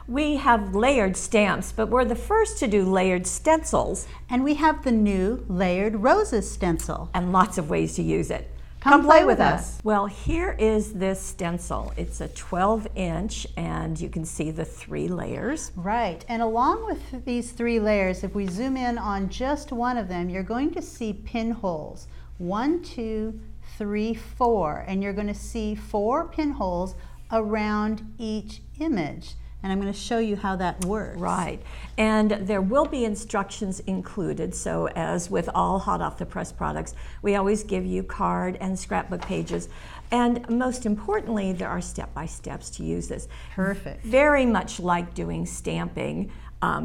We have layered stamps, but we're the first to do layered stencils. And we have the new layered Roses stencil. And lots of ways to use it. Come play with us. Well, here is this stencil. It's a 12-inch, and you can see the 3 layers. Right, and along with these 3 layers, if we zoom in on just one of them, you're going to see pinholes. 1, 2, 3, 4, and you're going to see 4 pinholes around each image. And I'm going to show you how that works. Right, and there will be instructions included, so as with all hot off the press products, we always give you card and scrapbook pages, and most importantly, there are step-by-steps to use this. Perfect. Very much like doing stamping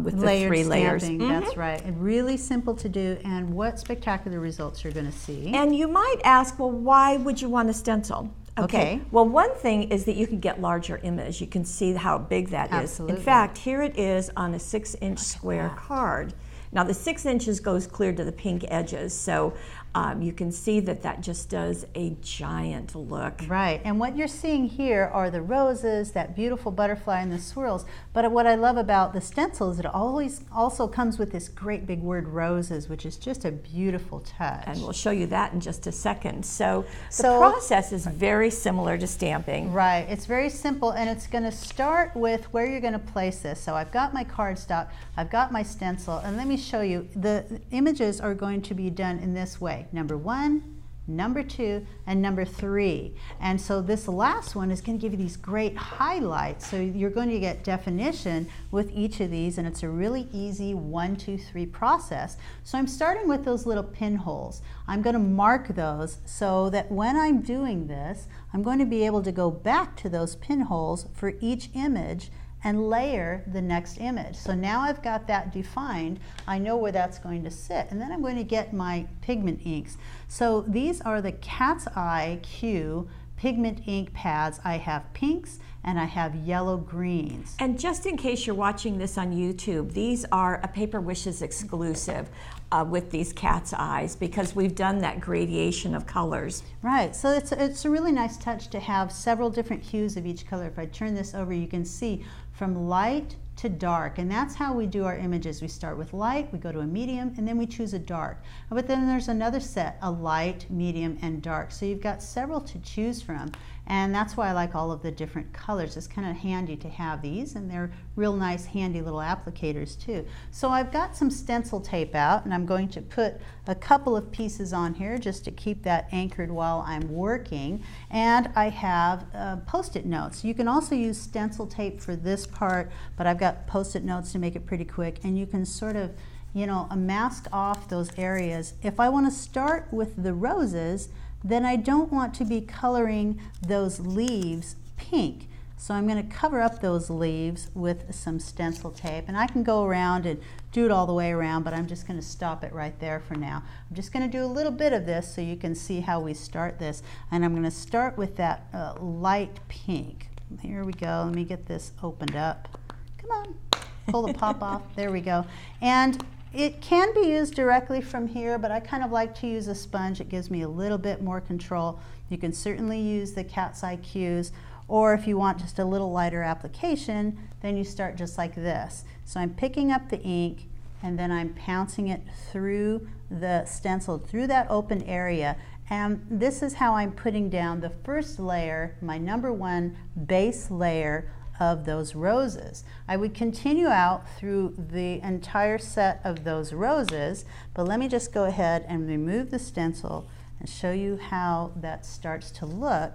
with the Layered 3 layers. Stamping, that's right, and really simple to do, and what spectacular results you're going to see. And you might ask, well, why would you want a stencil? Okay. Well, one thing is that you can get larger image. You can see how big that Absolutely. is. In fact, here it is on a 6-inch square card. Now the 6 inches goes clear to the pink edges, so you can see that that just does a giant look. Right, and what you're seeing here are the roses, that beautiful butterfly and the swirls, but what I love about the stencil is it always also comes with this great big word roses, which is just a beautiful touch. And we'll show you that in just a second. So the process is very similar to stamping. Right, it's very simple, and it's going to start with where you're going to place this. So I've got my cardstock, I've got my stencil, and let me show you. The images are going to be done in this way. Number 1, number 2, and number 3. And so this last one is going to give you these great highlights. So you're going to get definition with each of these, and it's a really easy 1, 2, 3 process. So I'm starting with those little pinholes. I'm going to mark those so that when I'm doing this, I'm going to be able to go back to those pinholes for each image and layer the next image. So now I've got that defined. I know where that's going to sit. And then I'm going to get my pigment inks. So these are the Cat's Eye Q Pigment Ink Pads. I have pinks and I have yellow greens. And just in case you're watching this on YouTube, these are a Paper Wishes exclusive with these cat's eyes, because we've done that gradation of colors. Right, so it's a really nice touch to have several different hues of each color. If I turn this over, you can see from light to dark, and that's how we do our images. We start with light, we go to a medium, and then we choose a dark. But then there's another set, a light, medium, and dark. So you've got several to choose from, and that's why I like all of the different colors. It's kind of handy to have these, and they're real nice, handy little applicators too. So I've got some stencil tape out, and I'm going to put a couple of pieces on here just to keep that anchored while I'm working. And I have Post-it notes. You can also use stencil tape for this part, but I've got Post-it notes to make it pretty quick, and you can sort of, you know, mask off those areas. If I want to start with the roses, then I don't want to be coloring those leaves pink. So I'm going to cover up those leaves with some stencil tape, and I can go around and do it all the way around, but I'm just going to stop it right there for now. I'm just going to do a little bit of this so you can see how we start this, and I'm going to start with that light pink. Here we go. Let me get this opened up. Come on, pull the pop off. There we go. And it can be used directly from here, but I kind of like to use a sponge. It gives me a little bit more control. You can certainly use the Cat's Eye Q's, or if you want just a little lighter application, then you start just like this. So I'm picking up the ink, and then I'm pouncing it through the stencil, through that open area. And this is how I'm putting down the first layer, my number 1 base layer of those roses. I would continue out through the entire set of those roses, but let me just go ahead and remove the stencil and show you how that starts to look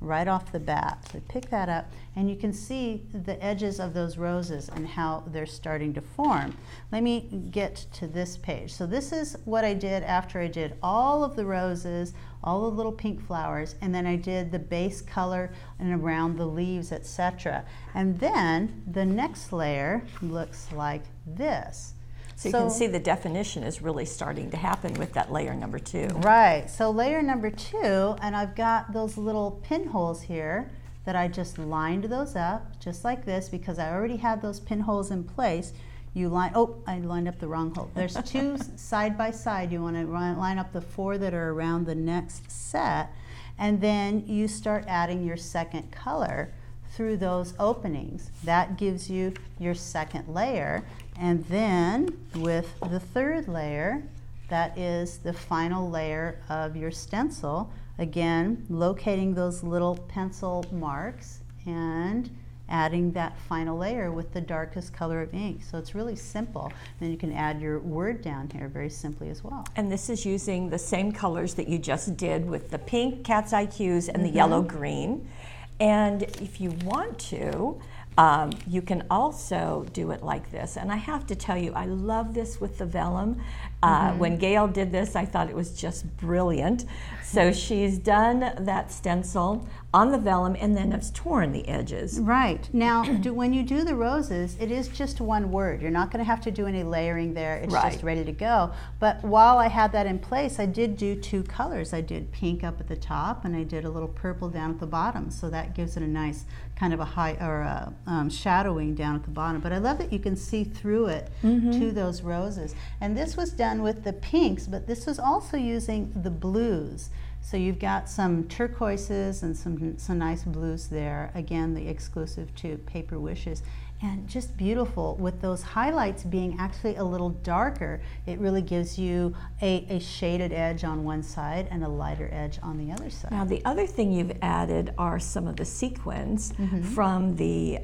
right off the bat. So pick that up, and you can see the edges of those roses and how they're starting to form. Let me get to this page. So this is what I did after I did all of the roses, all the little pink flowers, and then I did the base color and around the leaves, etc. And then the next layer looks like this. So you can see the definition is really starting to happen with that layer number 2. Right, so layer number 2, and I've got those little pinholes here that I just lined those up, just like this, because I already had those pinholes in place. You line, oh, I lined up the wrong hole. There's 2 side by side. You want to line up the 4 that are around the next set, and then you start adding your second color through those openings. That gives you your second layer. And then with the third layer, that is the final layer of your stencil. Again, locating those little pencil marks and adding that final layer with the darkest color of ink. So it's really simple. Then you can add your word down here very simply as well. And this is using the same colors that you just did with the pink cat's eye cues and the yellow green. And if you want to, you can also do it like this. And I have to tell you, I love this with the vellum. When Gail did this, I thought it was just brilliant. So she's done that stencil on the vellum, and then it's torn the edges. Right. Now, when you do the roses, it is just one word. You're not going to have to do any layering there. It's just ready to go. But while I had that in place, I did do two colors. I did pink up at the top, and I did a little purple down at the bottom. So that gives it a nice kind of a high or shadowing down at the bottom. But I love that you can see through it to those roses. And this was done with the pinks, but this was also using the blues. So you've got some turquoises and some nice blues there. Again, the exclusive to Paper Wishes. And just beautiful with those highlights being actually a little darker. It really gives you a shaded edge on one side and a lighter edge on the other side. Now the other thing you've added are some of the sequins from the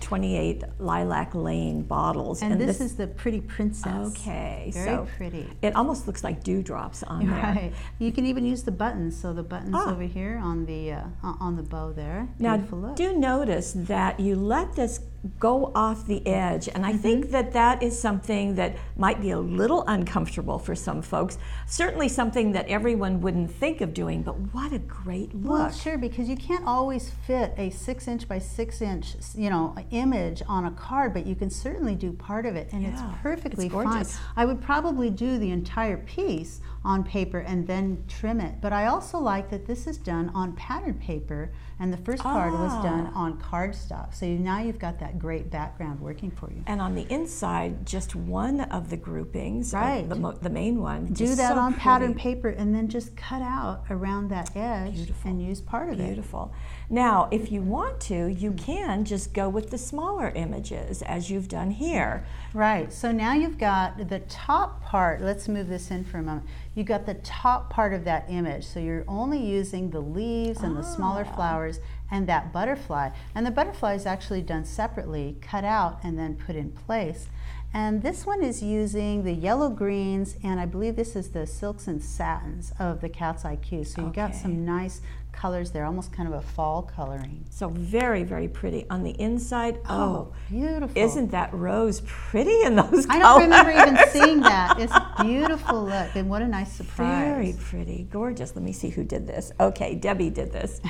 28 Lilac Lane bottles. And this is the Pretty Princess. Okay, very so pretty. It almost looks like dewdrops on there. Right. You can even use the buttons. So the buttons over here on the bow there. Now Beautiful look. do notice that you let this go off the edge, and I think that is something that might be a little uncomfortable for some folks. Certainly something that everyone wouldn't think of doing, but what a great look. Well, sure, because you can't always fit a 6" by 6" image on a card, but you can certainly do part of it, and it's perfectly fine. I would probably do the entire piece on paper and then trim it, but I also like that this is done on pattern paper, and the first card was done on cardstock. So now you've got that great background working for you. And on the inside, just one of the groupings, the main one. Do that on pattern paper and then just cut out around that edge and use part of it. Beautiful. Now, if you want to, you can just go with the smaller images as you've done here. Right, so now you've got the top part. Let's move this in for a moment. You've got the top part of that image, so you're only using the leaves and the smaller flowers and that butterfly. And the butterfly is actually done separately, cut out and then put in place. And this one is using the yellow greens, and I believe this is the silks and satins of the Cat's Eye Cue. So you've got some nice colors there, almost kind of a fall coloring. So very, very pretty. On the inside, oh beautiful. Isn't that rose pretty in those colors? I don't remember even seeing that. It's a beautiful look, and what a nice surprise. Very pretty, gorgeous. Let me see who did this. Okay, Debbie did this.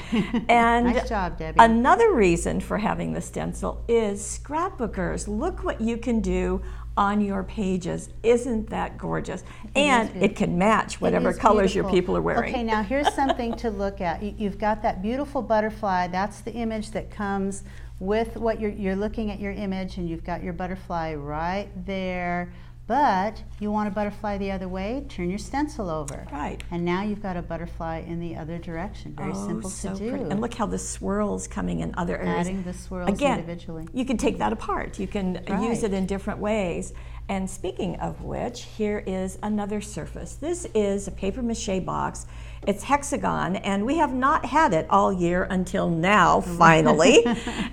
And nice job, Debbie. Another reason for having the stencil is scrapbookers. Look what you can do on your pages. Isn't that gorgeous? And it can match whatever colors your people are wearing. Okay, now here's something to look at. You've got that beautiful butterfly. That's the image that comes with what you're looking at your image, and you've got your butterfly right there. But you want a butterfly the other way, turn your stencil over. Right. And now you've got a butterfly in the other direction. Very simple to do. Pretty. And look how the swirls coming in other areas. Adding the swirls individually. You can take that apart. You can use it in different ways. And speaking of which, here is another surface. This is a paper mache box. It's hexagon, and we have not had it all year until now, finally.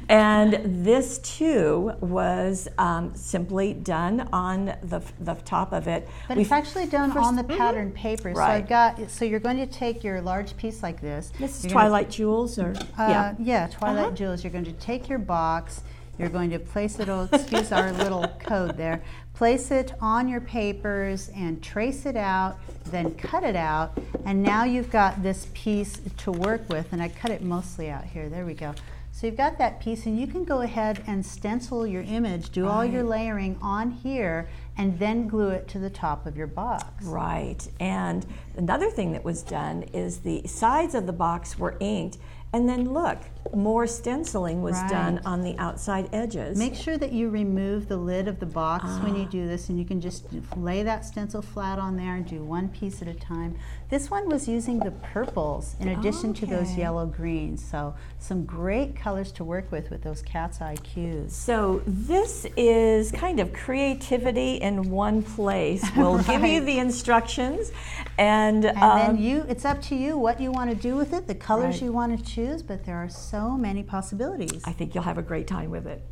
And this too was simply done on the top of it. But it's actually done on the pattern paper. Right. So you're going to take your large piece like this. This is Twilight Jewels, or Twilight Jewels. You're going to take your box. You're going to place it, excuse our little code there, place it on your papers and trace it out, then cut it out, and now you've got this piece to work with, and I cut it mostly out here, there we go. So you've got that piece, and you can go ahead and stencil your image, do all your layering on here, and then glue it to the top of your box. Right, and another thing that was done is the sides of the box were inked, And then look, more stenciling was Right. done on the outside edges. Make sure that you remove the lid of the box when you do this, and you can just lay that stencil flat on there and do one piece at a time. This one was using the purples in addition to those Okay. yellow greens, so some great colors to work with those cat's eye cues. So this is kind of creativity in one place. We'll give you Right. the instructions, and then it's up to you what you want to do with it, the colors Right. you want to choose, but there are so many possibilities. I think you'll have a great time with it.